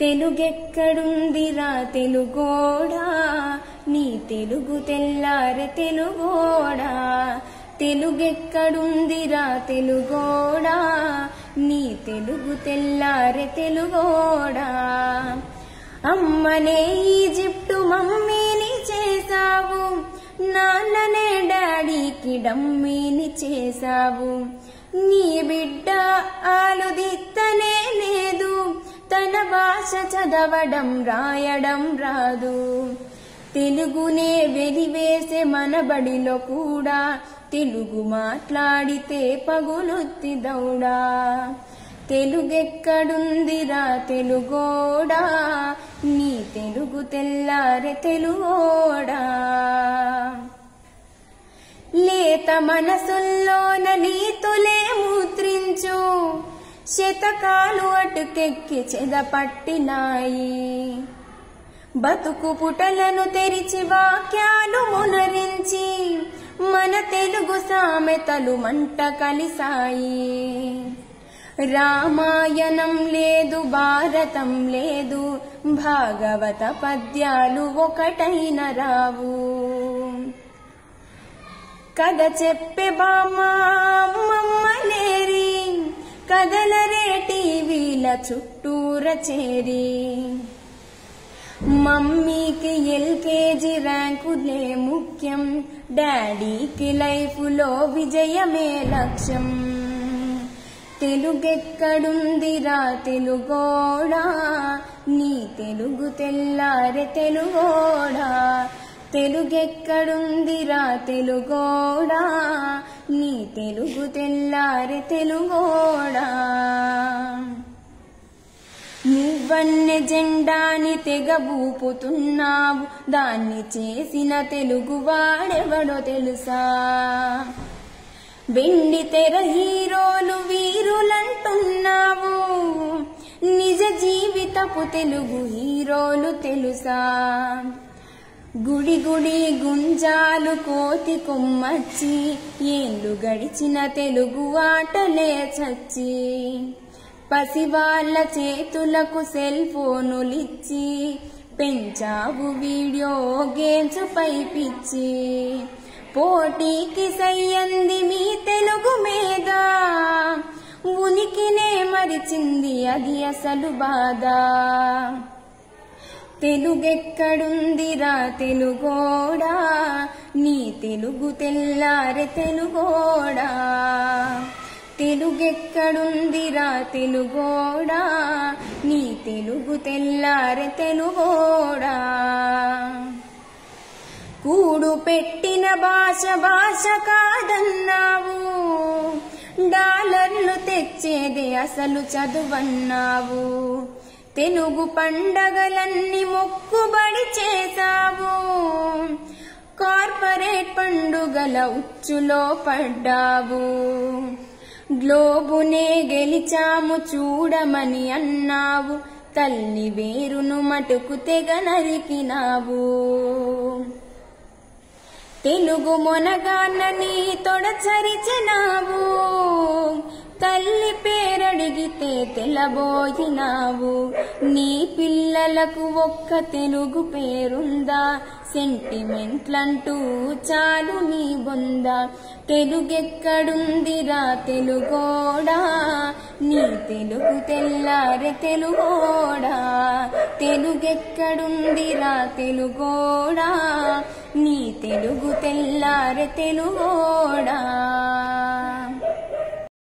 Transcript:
తెలుగెక్కడుందిరా తెలుగోడా నీ తెలుగు తెల్లారె తెలుగోడా తెలుగెక్కడుందిరా తెలుగోడా నీ తెలుగు తెల్లారె తెలుగోడా అమ్మనే ఈజిప్టు మమ్మీని చేసావు నాన్ననే డాడీకి డమ్మీని చేసావు నీ బిడ్డ ఆలుదిత్తనే లేదు తన భాష చదవడం రాయడం రాదు తెలుగునే వెలివేసే మన బడిలో కూడా తెలుగు మాట్లాడితే పగులుత్తి దౌడా తెలుగెక్కడుందిరా తెలుగోడా నీ తెలుగు తెల్లారె తెలుగోడా లేత మనసుల్లోన నీతులే ముద్రించు శతకాలు అటుకెక్కి చెదపట్టినాయి బతుకు పుటలను తెరిచి వాక్యాలు మునరించి మన తెలుగు సామెతలు మంట కలిసాయి రామాయణం లేదు భారతం లేదు భాగవత పద్యాలు ఒకటైన రావు కథ చెప్పే బామ్మ అమ్మమ్మలేరి కథలరే టీవీల చుట్టూర చేరి మమ్మీకి ఎల్కేజీ ర్యాంకులే ముఖ్యం డాడీకి లైఫ్లో విజయమే లక్ష్యం తెలుగెక్కడుందిరా తెలుగోడా నీ తెలుగు తెల్లారె తెలుగోడా తెలుగెక్కడుందిరా తెలుగోడా నీ తెలుగు తెల్లారె తెలుగోడా నువ్వన్నె జెండాని తెగ ఊపుతున్నావు దాన్ని చేసిన తెలుగు వాడెవడో తెలుసా వెండి తెర హీరోలు వీరులంటున్నావు నిజ జీవితపు తెలుగు హీరోలు తెలుసా గుడి గుడి గుంజాలు కోతి కొమ్మచ్చి ఏళ్ళు గడిచిన తెలుగు ఆటలే చచ్చి పసివాళ్ల చేతులకు సెల్ ఫోనులిచ్చి పెంచావు వీడియో గేమ్స్ పై పిచ్చి పోటీకి సయ్యంది మీ తెలుగు మీద ఉనికినే మరిచింది అది అసలు బాధ తెలుగెక్కడుందిరా తెలుగోడా నీ తెలుగు తెల్లారె తెలుగోడా తెలుగెక్కడుందిరా తెలుగోడా నీ తెలుగు తెల్లారె తెలుగోడా కూడు పెట్టిన భాష భాష కాదన్నావు డాలర్లు తెచ్చేదే అసలు చదువన్నావు తెలుగు పండగలన్నీ మొక్కుబడి చేసావు కార్పొరేట్ పండుగల ఉచ్చులో పడ్డావు గ్లోబునే గెలిచాము చూడమని అన్నావు తల్లి వేరును మటుకు తెగ నరికినావు తెలుగు మొనగాన్నని తొడచరిచినావు తల్లి పేరడిగితే తెలబోయినావు నీ పిల్లలకు ఒక్క తెలుగు పేరుందా సెంటిమెంట్లంటూ చాలు నీ బొందా తెలుగెక్కడుందిరా తెలుగోడా నీ తెలుగు తెల్లారె తెలుగోడా తెలుగెక్కడుందిరా తెలుగోడా నీ తెలుగు తెల్లారె తెలుగోడా